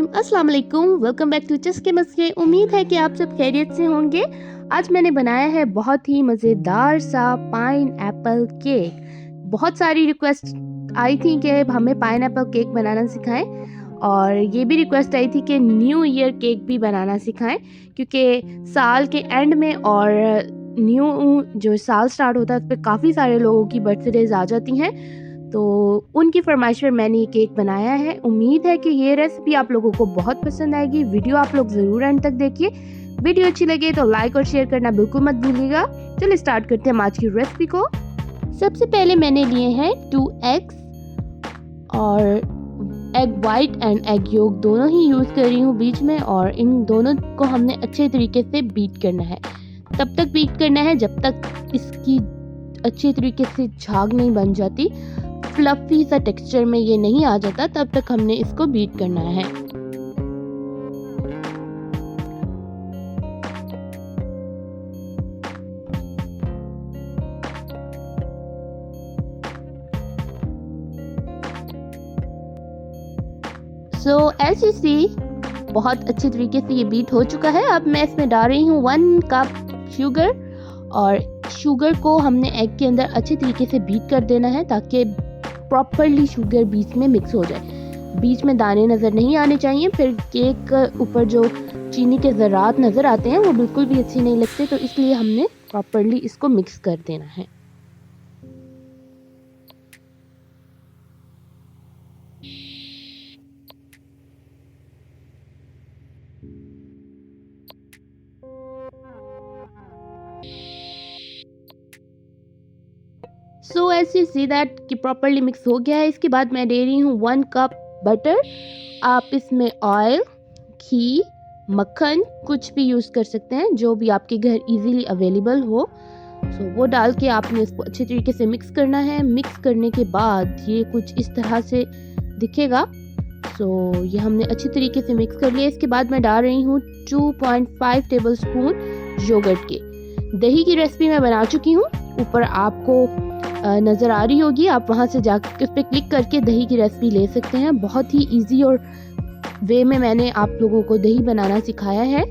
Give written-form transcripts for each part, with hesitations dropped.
अस्सलाम वालेकुम, welcome back to चस्के Maske. उम्मीद है कि आप सब खैरियत से होंगे। आज मैंने बनाया है बहुत ही मज़ेदार सा पाइन एप्पल केक। बहुत सारी रिक्वेस्ट आई थी कि हमें पाइन एप्पल केक बनाना सिखाएं, और ये भी रिक्वेस्ट आई थी कि न्यू ईयर केक भी बनाना सिखाएं, क्योंकि साल के एंड में और न्यू जो साल स्टार्ट होता है उस पर काफ़ी सारे लोगों की बर्थडेज आ जाती हैं। तो उनकी फरमाइश पर मैंने ये केक बनाया है। उम्मीद है कि ये रेसिपी आप लोगों को बहुत पसंद आएगी। वीडियो आप लोग ज़रूर एंड तक देखिए। वीडियो अच्छी लगे तो लाइक और शेयर करना बिल्कुल मत भूलिएगा। चलिए स्टार्ट करते हैं आज की रेसिपी को। सबसे पहले मैंने लिए हैं 2 एग्स, और egg white and egg yolk दोनों ही यूज़ कर रही हूँ बीच में, और इन दोनों को हमने अच्छे तरीके से बीट करना है। तब तक बीट करना है जब तक इसकी अच्छे तरीके से झाग नहीं बन जाती, फ्लफी सा टेक्सचर में ये नहीं आ जाता, तब तक हमने इसको बीट करना है। सो एज यू सी, बहुत अच्छे तरीके से ये बीट हो चुका है। अब मैं इसमें डाल रही हूँ 1 कप शुगर, और शुगर को हमने एग के अंदर अच्छे तरीके से बीट कर देना है ताकि प्रॉपरली शुगर बीच में मिक्स हो जाए। बीच में दाने नज़र नहीं आने चाहिए, फिर केक ऊपर जो चीनी के ज़रात नज़र आते हैं वो बिल्कुल भी अच्छे नहीं लगते, तो इसलिए हमने प्रॉपरली इसको मिक्स कर देना है। So as you see that कि प्रॉपरली मिक्स हो गया है। इसके बाद मैं दे रही हूँ 1 कप बटर। आप इसमें ऑयल, घी, मक्खन कुछ भी यूज़ कर सकते हैं, जो भी आपके घर इजीली अवेलेबल हो। सो वो डाल के आपने इसको अच्छे तरीके से मिक्स करना है। मिक्स करने के बाद ये कुछ इस तरह से दिखेगा। सो ये हमने अच्छे तरीके से मिक्स कर लिया। इसके बाद मैं डाल रही हूँ 2.5 टेबल स्पून योगर्ट के। दही की रेसिपी मैं बना चुकी हूँ, ऊपर आपको नज़र आ रही होगी। आप वहाँ से जाकर उस पर क्लिक करके दही की रेसिपी ले सकते हैं। बहुत ही इजी और वे में मैंने आप लोगों को दही बनाना सिखाया है।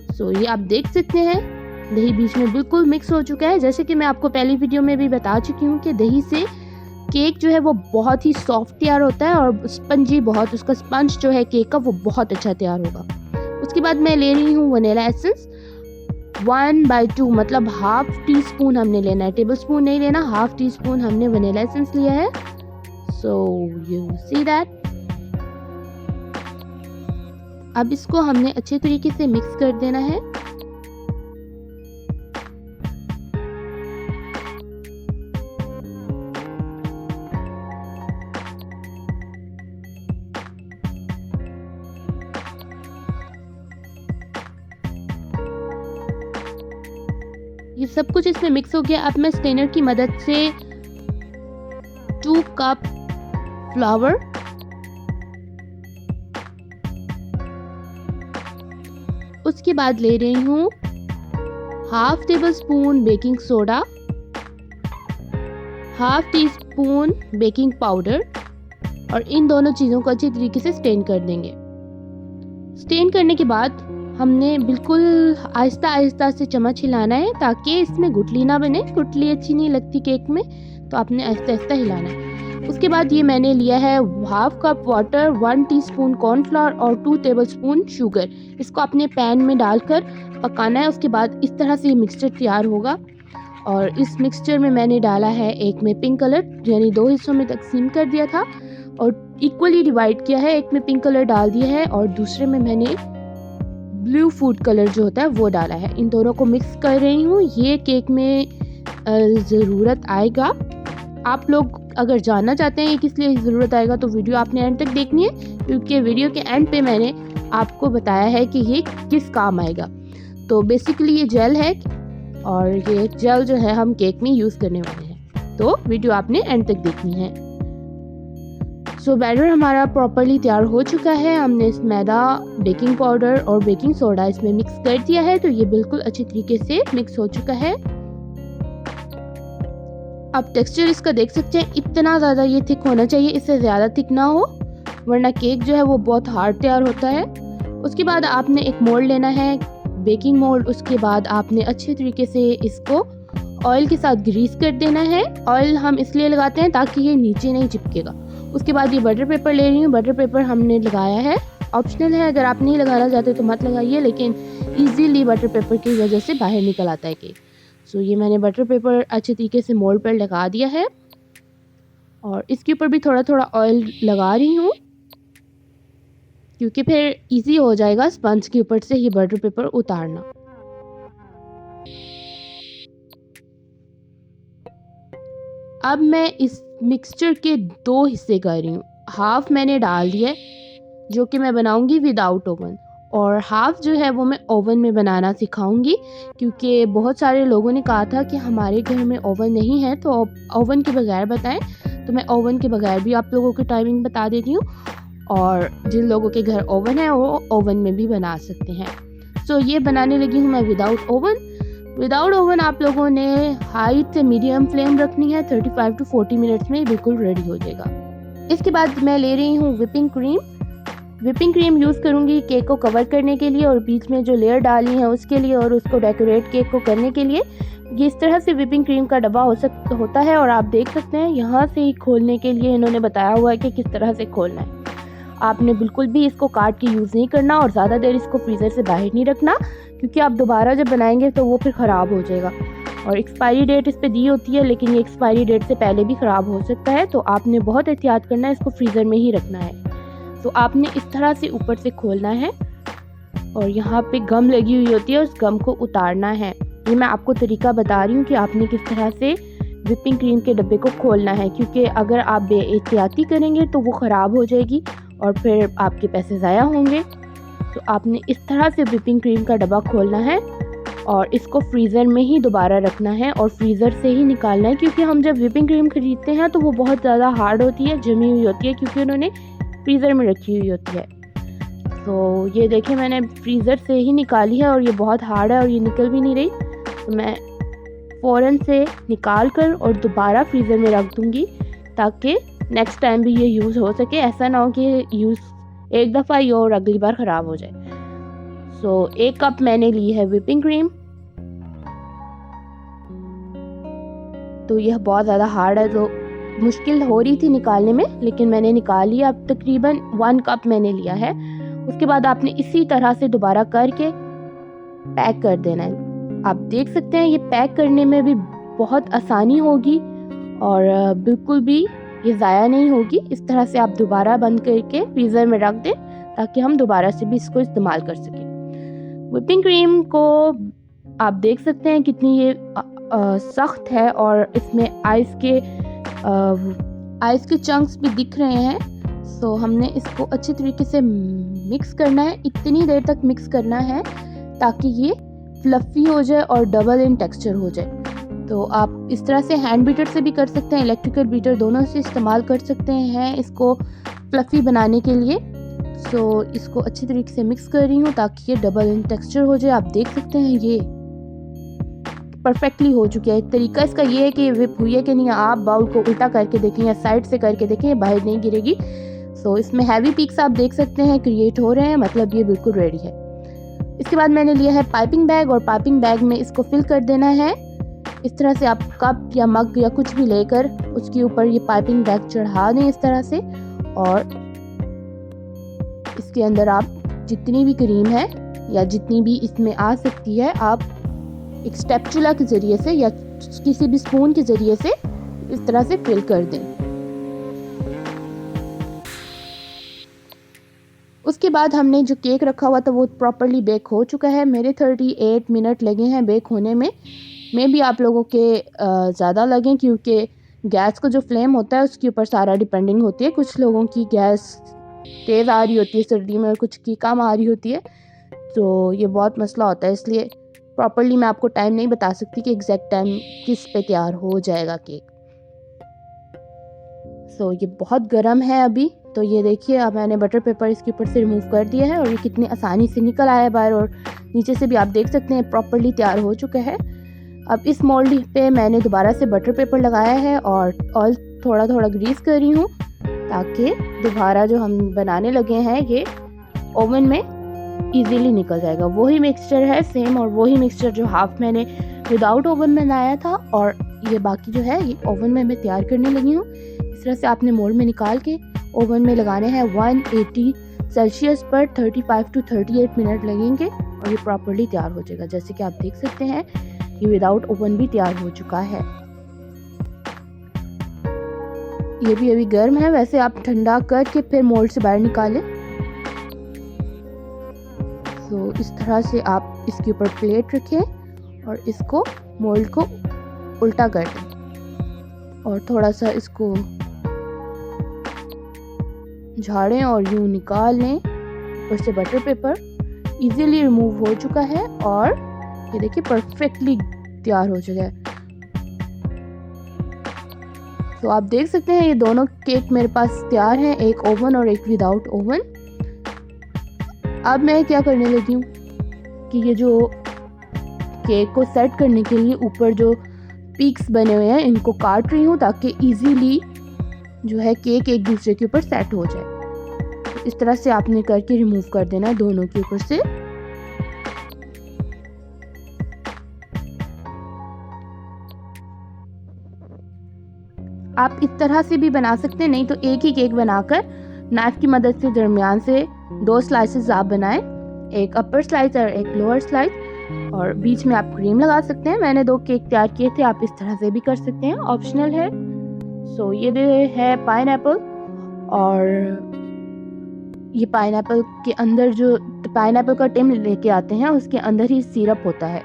सो ये आप देख सकते हैं, दही बीच में बिल्कुल मिक्स हो चुका है। जैसे कि मैं आपको पहली वीडियो में भी बता चुकी हूँ कि दही से केक जो है वो बहुत ही सॉफ्ट तैयार होता है, और स्पंजी बहुत, उसका स्पंज जो है केक का वो बहुत अच्छा तैयार होगा। उसके बाद मैं ले रही हूँ वनीला एसेंस 1/2, मतलब हाफ टी स्पून हमने लेना है, टेबल स्पून नहीं लेना, हाफ टी स्पून हमने वनीला एसेंस लिया है। So you see that. अब इसको हमने अच्छे तरीके से मिक्स कर देना है। ये सब कुछ इसमें मिक्स हो गया। अब मैं स्ट्रेनर की मदद से 2 कप फ्लावर, उसके बाद ले रही हूँ half table spoon baking soda, half tea spoon baking powder, और इन दोनों चीज़ों को अच्छे तरीके से स्टेन कर देंगे। स्टेन करने के बाद हमने बिल्कुल आहिस्ता आहिस्ता से चम्मच हिलाना है ताकि इसमें गुठली ना बने। गुठली अच्छी नहीं लगती केक में, तो आपने आहिस्ता आहिस्ता हिलाना है। उसके बाद ये मैंने लिया है half cup water, 1 teaspoon cornflour और 2 टेबलस्पून शुगर। इसको अपने पैन में डालकर पकाना है। उसके बाद इस तरह से ये मिक्सचर तैयार होगा, और इस मिक्सचर में मैंने डाला है, एक में पिंक कलर, यानी 2 हिस्सों में तकसीम कर दिया था और इक्वली डिवाइड किया है। एक में पिंक कलर डाल दिया है और दूसरे में मैंने ब्लू फूड कलर जो होता है वो डाला है। इन दोनों को मिक्स कर रही हूँ। ये केक में ज़रूरत आएगा। आप लोग अगर जानना चाहते हैं किस लिए ज़रूरत आएगा तो वीडियो आपने एंड तक देखनी है, क्योंकि वीडियो के एंड पे मैंने आपको बताया है कि ये किस काम आएगा। तो बेसिकली ये जेल है, और ये जेल जो है हम केक में यूज़ करने वाले हैं, तो वीडियो आपने एंड तक देखनी है। सो बैटर हमारा प्रॉपरली तैयार हो चुका है। हमने इस मैदा, बेकिंग पाउडर और बेकिंग सोडा इसमें मिक्स कर दिया है, तो ये बिल्कुल अच्छी तरीके से मिक्स हो चुका है। आप टेक्सचर इसका देख सकते हैं, इतना ज़्यादा ये थिक होना चाहिए, इससे ज़्यादा थिक ना हो। वरना केक जो है वो बहुत हार्ड तैयार होता है। उसके बाद आपने एक मोल्ड लेना है, बेकिंग मोल्ड। उसके बाद आपने अच्छे तरीके से इसको ऑयल के साथ ग्रीस कर देना है। ऑयल हम इसलिए लगाते हैं ताकि ये नीचे नहीं चिपकेगा। उसके बाद ये बटर पेपर ले रही हूँ। बटर पेपर हमने लगाया है, ऑप्शनल है, अगर आप नहीं लगाना चाहते तो मत लगाइए, लेकिन इजीली बटर पेपर की वजह से बाहर निकल आता है केक। सो ये मैंने बटर पेपर अच्छे तरीके से मोल्ड पर लगा दिया है और इसके ऊपर भी थोड़ा थोड़ा ऑयल लगा रही हूँ, क्योंकि फिर इजी हो जाएगा स्पंज के ऊपर से ये बटर पेपर उतारना। अब मैं इस मिक्सचर के 2 हिस्से कर रही हूँ। हाफ मैंने डाल दिया जो कि मैं बनाऊंगी विदाउट ओवन, और हाफ जो है वो मैं ओवन में बनाना सिखाऊंगी, क्योंकि बहुत सारे लोगों ने कहा था कि हमारे घर में ओवन नहीं है, तो ओवन के बगैर बताएं। तो मैं ओवन के बगैर भी आप लोगों की टाइमिंग बता देती हूँ, और जिन लोगों के घर ओवन है वो ओवन में भी बना सकते हैं। सो ये बनाने लगी हूँ मैं विदाउट ओवन। विदाउट ओवन आप लोगों ने हाई से मीडियम फ्लेम रखनी है। 35 to 40 मिनट्स में बिल्कुल रेडी हो जाएगा। इसके बाद मैं ले रही हूँ whipping cream. Whipping cream use करूँगी केक को कवर करने के लिए और बीच में जो लेयर डाली है उसके लिए, और उसको डेकोरेट केक को करने के लिए। ये इस तरह से विपिंग क्रीम का डब्बा होता है, और आप देख सकते हैं यहाँ से ही खोलने के लिए इन्होंने बताया हुआ है कि किस तरह से खोलना है। आपने बिल्कुल भी इसको काट के यूज़ नहीं करना और ज़्यादा देर इसको फ्रीज़र से बाहर नहीं रखना, क्योंकि आप दोबारा जब बनाएंगे तो वो फिर ख़राब हो जाएगा। और एक्सपायरी डेट इस पर दी होती है, लेकिन ये एक्सपायरी डेट से पहले भी ख़राब हो सकता है, तो आपने बहुत एहतियात करना है, इसको फ्रीज़र में ही रखना है। तो आपने इस तरह से ऊपर से खोलना है और यहाँ पे गम लगी हुई होती है, उस गम को उतारना है। ये मैं आपको तरीका बता रही हूँ कि आपने किस तरह से विपिंग क्रीम के डब्बे को खोलना है, क्योंकि अगर आप बेएहतियाती करेंगे तो वो ख़राब हो जाएगी और फिर आपके पैसे ज़ाया होंगे। तो आपने इस तरह से विपिंग क्रीम का डब्बा खोलना है और इसको फ्रीज़र में ही दोबारा रखना है और फ्रीज़र से ही निकालना है, क्योंकि हम जब विपिंग क्रीम ख़रीदते हैं तो वो बहुत ज़्यादा हार्ड होती है, जमी हुई होती है, क्योंकि उन्होंने फ्रीज़र में रखी हुई होती है। तो ये देखें मैंने फ्रीज़र से ही निकाली है और ये बहुत हार्ड है और ये निकल भी नहीं रही। तो मैं फ़ौरन से निकाल कर और दोबारा फ्रीज़र में रख दूँगी, ताकि नेक्स्ट टाइम भी ये यूज़ हो सके। ऐसा ना हो कि यूज़ एक दफ़ा ही और अगली बार ख़राब हो जाए। सो 1 कप मैंने ली है विपिंग क्रीम। तो यह बहुत ज़्यादा हार्ड है, तो मुश्किल हो रही थी निकालने में, लेकिन मैंने निकाल लिया। अब तकरीबन 1 कप मैंने लिया है। उसके बाद आपने इसी तरह से दोबारा करके पैक कर देना है। आप देख सकते हैं ये पैक करने में भी बहुत आसानी होगी और बिल्कुल भी ये ज़ाया नहीं होगी। इस तरह से आप दोबारा बंद करके फ्रीज़र में रख दें, ताकि हम दोबारा से भी इसको इस्तेमाल कर सकें। व्हिपिंग क्रीम को आप देख सकते हैं कितनी ये सख्त है, और इसमें आइस के चंक्स भी दिख रहे हैं। सो हमने इसको अच्छे तरीके से मिक्स करना है। इतनी देर तक मिक्स करना है ताकि ये फ्लफ़ी हो जाए और डबल इन टेक्सचर हो जाए। तो आप इस तरह से हैंड बीटर से भी कर सकते हैं, इलेक्ट्रिकल बीटर दोनों से इस्तेमाल कर सकते हैं इसको फ्लफ़ी बनाने के लिए। सो इसको अच्छी तरीके से मिक्स कर रही हूँ ताकि ये डबल इन टेक्सचर हो जाए। आप देख सकते हैं ये परफेक्टली हो चुका है। तरीका इसका ये है कि विप हुई है कि नहीं, आप बाउल को उल्टा करके देखें या साइड से करके देखें, बाहर नहीं गिरेगी। सो इसमें हैवी पीक्स आप देख सकते हैं क्रिएट हो रहे हैं, मतलब ये बिल्कुल रेडी है। इसके बाद मैंने लिया है पाइपिंग बैग, और पाइपिंग बैग में इसको फिल कर देना है। इस तरह से आप कप या मग या कुछ भी लेकर उसके ऊपर ये पाइपिंग बैग चढ़ा दें इस तरह से, और इसके अंदर आप जितनी भी क्रीम है या जितनी भी इसमें आ सकती है, आप एक स्टेपचुला के ज़रिए से या किसी भी स्पून के ज़रिए से इस तरह से फिल कर दें। उसके बाद हमने जो केक रखा हुआ था वो प्रॉपर्ली बेक हो चुका है। मेरे 38 मिनट लगे हैं बेक होने में। भी आप लोगों के ज़्यादा लगें, क्योंकि गैस का जो फ्लेम होता है उसके ऊपर सारा डिपेंडिंग होती है। कुछ लोगों की गैस तेज़ आ रही होती है सर्दी में और कुछ की कम आ रही होती है, तो ये बहुत मसला होता है। इसलिए प्रॉपर्ली मैं आपको टाइम नहीं बता सकती कि एग्जैक्ट टाइम किस पे तैयार हो जाएगा केक। सो ये बहुत गर्म है अभी। तो ये देखिए, अब मैंने बटर पेपर इसके ऊपर से रिमूव कर दिया है और ये कितनी आसानी से निकल आया है बाहर, और नीचे से भी आप देख सकते हैं प्रॉपर्ली तैयार हो चुका है। अब इस मोल्ड पे मैंने दोबारा से बटर पेपर लगाया है और थोड़ा थोड़ा ग्रीस कर रही हूँ ताकि दोबारा जो हम बनाने लगे हैं ये ओवन में इजीली निकल जाएगा। वही मिक्सचर है सेम, और वही मिक्सचर जो हाफ मैंने विदाउट ओवन में बनाया था, और ये बाकी जो है ये ओवन में मैं तैयार करने लगी हूँ। इस तरह से आपने मोल्ड में निकाल के ओवन में लगाने हैं 180 सेल्सियस पर 35 to 38 मिनट लगेंगे, और ये प्रॉपर्ली तैयार हो जाएगा। जैसे कि आप देख सकते हैं ये विदाउट ओवन भी तैयार हो चुका है। ये भी अभी गर्म है, वैसे आप ठंडा करके फिर मोल्ड से बाहर निकालें। तो इस तरह से आप इसके ऊपर प्लेट रखें और इसको मोल्ड को उल्टा कर दें और थोड़ा सा इसको झाड़ें और यूं निकाल लें। ऊपर से बटर पेपर इजीली रिमूव हो चुका है और ये देखिए परफेक्टली तैयार हो चुका है। तो आप देख सकते हैं ये दोनों केक मेरे पास तैयार हैं, एक ओवन और एक विदाउट ओवन। अब मैं क्या करने लगी हूँ कि ये जो केक को सेट करने के लिए ऊपर जो पीक्स बने हुए हैं इनको काट रही हूँ ताकि इजीली जो है केक एक दूसरे के ऊपर सेट हो जाए। इस तरह से आपने करके रिमूव कर देना है दोनों के ऊपर से। आप इस तरह से भी बना सकते हैं, नहीं तो एक ही केक बनाकर नाइफ की मदद से दरमियान से 2 स्लाइसेस आप बनाएं, एक अपर स्लाइस और एक लोअर स्लाइस, और बीच में आप क्रीम लगा सकते हैं। मैंने 2 केक तैयार किए थे, आप इस तरह से भी कर सकते हैं, ऑप्शनल है। सो ये है पाइनएप्पल, और ये पाइनएप्पल के अंदर जो पाइनएप्पल का टिम लेके आते हैं उसके अंदर ही सिरप होता है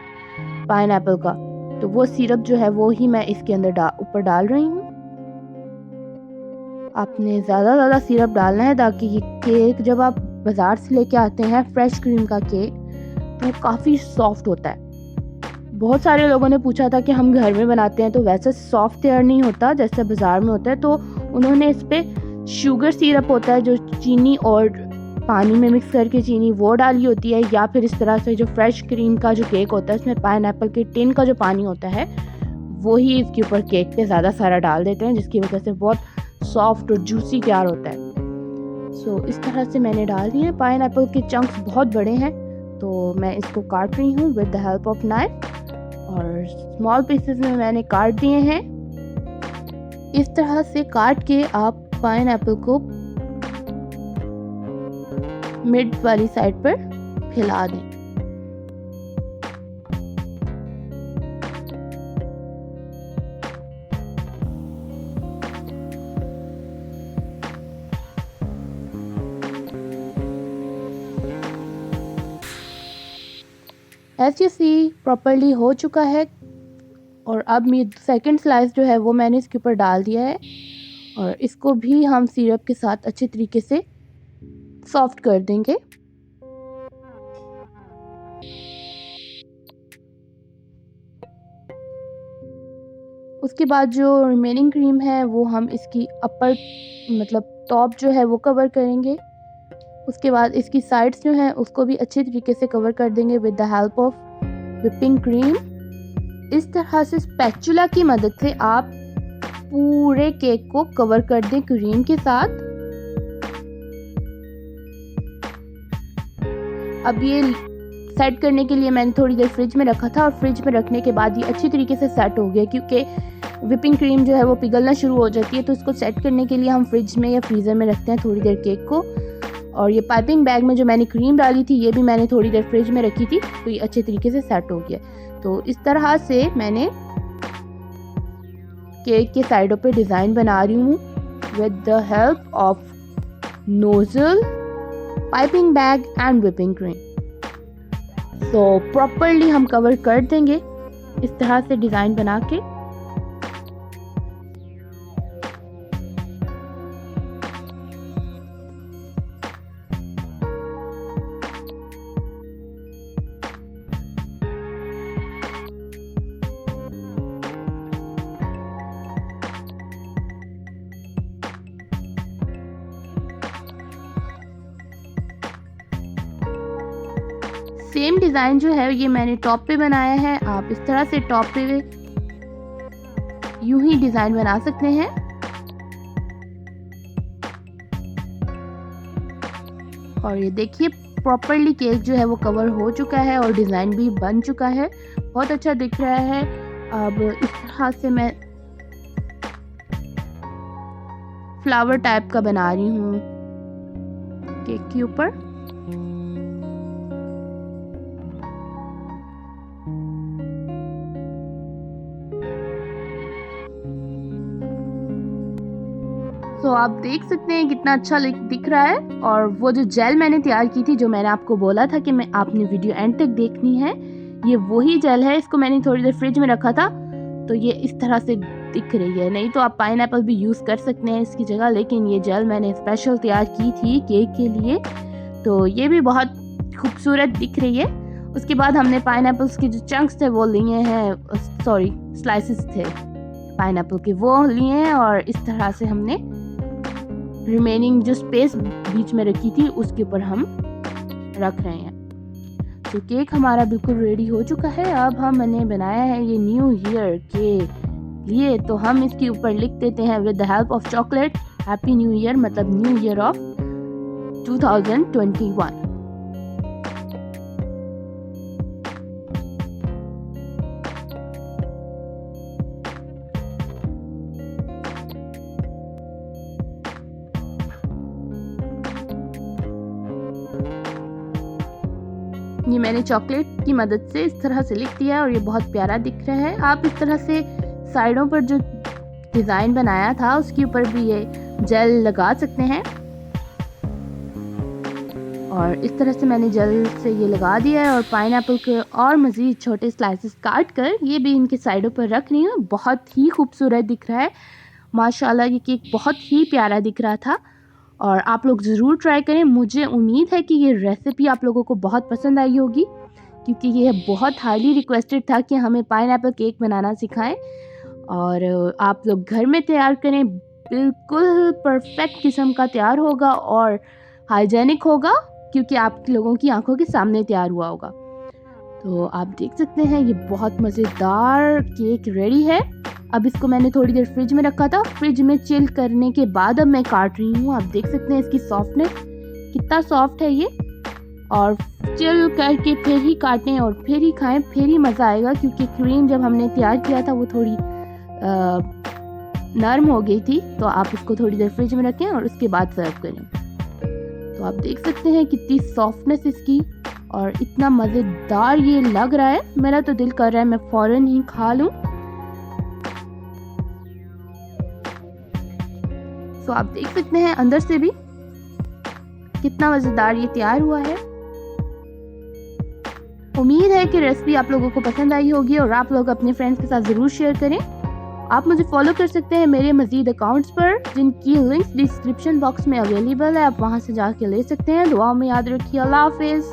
पाइनएप्पल का, तो वो सिरप जो है वो ही मैं इसके अंदर ऊपर डाल रही हूँ। आपने ज़्यादा सिरप डालना है ताकि ये केक जब आप बाज़ार से लेके आते हैं फ्रेश क्रीम का केक तो काफ़ी सॉफ्ट होता है। बहुत सारे लोगों ने पूछा था कि हम घर में बनाते हैं तो वैसे सॉफ्ट तैयार नहीं होता जैसे बाज़ार में होता है, तो उन्होंने इस पर शुगर सिरप होता है जो चीनी और पानी में मिक्स करके चीनी वो डाली होती है, या फिर इस तरह से जो फ्रेश क्रीम का जो केक होता है उसमें पाइनएप्पल के टिन का जो पानी होता है वो ही इसके ऊपर केक पे ज़्यादा सारा डाल देते हैं, जिसकी वजह से बहुत सॉफ्ट और जूसी तैयार होता है। सो इस तरह से मैंने डाल दिए हैं। पाइनएप्पल के चंक्स बहुत बड़े हैं तो मैं इसको काट रही हूँ with the help of knife, और स्मॉल पीसेस में मैंने काट दिए हैं। इस तरह से काट के आप पाइनएप्पल को मिड वाली साइड पर फैला दें। एज यू सी प्रॉपर्ली हो चुका है, और अब ये सेकंड स्लाइस जो है वो मैंने इसके ऊपर डाल दिया है, और इसको भी हम सिरप के साथ अच्छे तरीके से सॉफ्ट कर देंगे। उसके बाद जो रिमेनिंग क्रीम है वो हम इसकी अपर मतलब टॉप जो है वो कवर करेंगे। उसके बाद इसकी साइड्स जो हैं उसको भी अच्छे तरीके से कवर कर देंगे with the help of whipping cream. इस तरह से स्पैचुला की मदद से आप पूरे केक को कवर कर दें क्रीम के साथ। अब ये सेट करने के लिए मैंने थोड़ी देर फ्रिज में रखा था, और फ्रिज में रखने के बाद ये अच्छी तरीके से सेट हो गया, क्योंकि व्हिपिंग क्रीम जो है वो पिघलना शुरू हो जाती है, तो इसको सेट करने के लिए हम फ्रिज में या फ्रीज़र में रखते हैं थोड़ी देर केक को। और ये पाइपिंग बैग में जो मैंने क्रीम डाली थी ये भी मैंने थोड़ी देर फ्रिज में रखी थी, तो ये अच्छे तरीके से सेट हो गया। तो इस तरह से मैंने केक के साइडों पे डिज़ाइन बना रही हूँ with the help of nozzle, piping bag and whipping cream. तो प्रॉपरली हम कवर कर देंगे इस तरह से डिज़ाइन बना के। सेम डिज़ाइन जो है ये मैंने टॉप पे बनाया है। आप इस तरह से टॉप पे यूं ही डिज़ाइन बना सकते हैं। और ये देखिए प्रॉपरली केक जो है वो कवर हो चुका है और डिज़ाइन भी बन चुका है, बहुत अच्छा दिख रहा है। अब इस तरह से मैं फ्लावर टाइप का बना रही हूँ केक के ऊपर। तो आप देख सकते हैं कितना अच्छा दिख रहा है। और वो जो जेल मैंने तैयार की थी, जो मैंने आपको बोला था कि आपने वीडियो एंड तक देखनी है, ये वही जेल है। इसको मैंने थोड़ी देर फ्रिज में रखा था तो ये इस तरह से दिख रही है। नहीं तो आप पाइनएप्पल भी यूज़ कर सकते हैं इसकी जगह, लेकिन ये जेल मैंने स्पेशल तैयार की थी केक के लिए, तो ये भी बहुत खूबसूरत दिख रही है। उसके बाद हमने पाइनएप्पल्स के जो चंक्स थे वो लिए हैं, सॉरी स्लाइसेस थे पाइनएप्पल के, वो लिए हैं और इस तरह से हमने रिमेनिंग जो स्पेस बीच में रखी थी उसके ऊपर हम रख रहे हैं। तो केक हमारा बिल्कुल रेडी हो चुका है। अब हमने बनाया है ये न्यू ईयर के लिए, तो हम इसके ऊपर लिख देते हैं with the help of chocolate happy new year, मतलब न्यू ईयर ऑफ 2021। ये मैंने चॉकलेट की मदद से इस तरह से लिख दिया और ये बहुत प्यारा दिख रहा है। आप इस तरह से साइडों पर जो डिज़ाइन बनाया था उसके ऊपर भी ये जेल लगा सकते हैं, और इस तरह से मैंने जेल से ये लगा दिया है। और पाइनएप्पल के और मज़ीद छोटे स्लाइसेस काट कर ये भी इनके साइडों पर रख रही हूँ। बहुत ही खूबसूरत दिख रहा है माशाल्लाह। ये केक बहुत ही प्यारा दिख रहा था और आप लोग ज़रूर ट्राई करें। मुझे उम्मीद है कि ये रेसिपी आप लोगों को बहुत पसंद आई होगी, क्योंकि ये बहुत हाईली रिक्वेस्टेड था कि हमें पाइनएप्पल केक बनाना सिखाएं, और आप लोग घर में तैयार करें। बिल्कुल परफेक्ट किस्म का तैयार होगा और हाइजेनिक होगा, क्योंकि आप लोगों की आंखों के सामने तैयार हुआ होगा। तो आप देख सकते हैं ये बहुत मज़ेदार केक रेडी है। अब इसको मैंने थोड़ी देर फ्रिज में रखा था, फ्रिज में चिल करने के बाद अब मैं काट रही हूँ। आप देख सकते हैं इसकी सॉफ्टनेस कितना सॉफ्ट है ये, और चिल करके फिर ही काटें और फिर ही खाएं, फिर ही मज़ा आएगा। क्योंकि क्रीम जब हमने तैयार किया था वो थोड़ी नरम हो गई थी, तो आप इसको थोड़ी देर फ्रिज में रखें और उसके बाद सर्व करें। तो आप देख सकते हैं कितनी सॉफ्टनेस इसकी, और इतना मज़ेदार ये लग रहा है। मेरा तो दिल कर रहा है मैं फ़ौरन ही खा लूँ। तो आप देख सकते हैं अंदर से भी कितना मज़ेदार ये तैयार हुआ है। उम्मीद है कि रेसिपी आप लोगों को पसंद आई होगी और आप लोग अपने फ्रेंड्स के साथ ज़रूर शेयर करें। आप मुझे फॉलो कर सकते हैं मेरे मज़ीद अकाउंट्स पर, जिनकी लिंक्स डिस्क्रिप्शन बॉक्स में अवेलेबल है। आप वहां से जाके ले सकते हैं। दुआ में याद रखिए। अल्लाह हाफिज़।